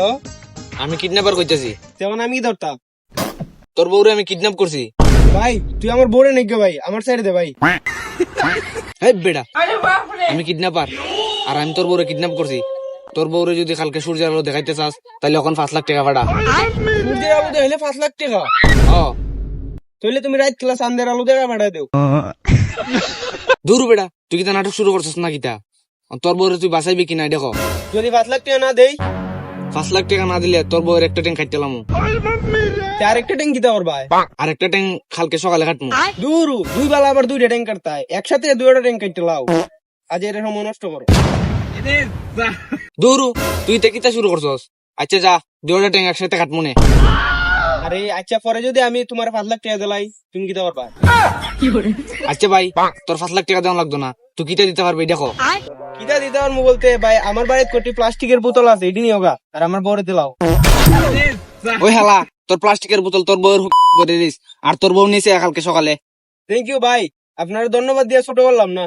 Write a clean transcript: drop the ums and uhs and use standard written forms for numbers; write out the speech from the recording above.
Hello, আমি kidnapper কইতাছি। তেমন আমি ধরতাম। তোর বউরে আমি কিডন্যাপ করছি। ভাই তুই আমার বোরে নেই গো ভাই, আমার সাইড দে ভাই। হেই বেটা, আমি কিডন্যাপার আর আমি তোর বউরে কিডন্যাপ করছি। তোর বউরে যদি কালকে সূর্যের আলো দেখাইতে চাস তাহলে এখন 5 লাখ টাকা ভাড়া। সূর্যের আলো দেখলে 5 লাখ টাকা। ও তাহলে তুমি রাত ক্লাস আন্দের আলো দেখা ভাড়া দেও। দূর বেটা, তুই কিতা নাটক শুরু করছিস না কিতা? তোর বউরে তুই বাঁচাইবি কিনা দেখো। যদি 5 লাখ টাকা না দেই 5 লাখ টাকা না দিলে তোর বউয়ের একটা ট্যাঙ্ক খাইতেলাম, তার একটা ট্যাঙ্ক দিতে পারবা। আর একটা ট্যাঙ্ক কালকে সকালে কাটমু। দূর দুই বেলা আবার দুইটা ট্যাঙ্ক কাটতে হয়, একসাথে দুইটা ট্যাঙ্ক কাটতে লাও। আজ এর সময় নষ্ট করো। দূর তুই তে কিতা শুরু করছস? আচ্ছা যা, দুইটা ট্যাঙ্ক একসাথে কাটমু নে। আরে আচ্ছা, পরে যদি আমি তোমার 5 লাখ টাকা দিলাই তুমি দিতে পারবা? আচ্ছা ভাই, তোর 5 লাখ টাকা দেওয়া লাগতো না, তুই কিতা দিতে পারবি দেখো। কিটা দিতে পারবো বলতে ভাই, আমার বাড়িতে কোটি প্লাস্টিকের বোতল আছে, এটি নিয়ে হোগা আর আমার বড় দিলাও। ওই হালা, তোর প্লাস্টিকের বোতল তোর বউয়ের করে দিস, আর তোর বউ নিয়েছে কালকে সকালে। থ্যাংক ইউ ভাই, আপনার ধন্যবাদ দিয়ে ছোট করলাম না।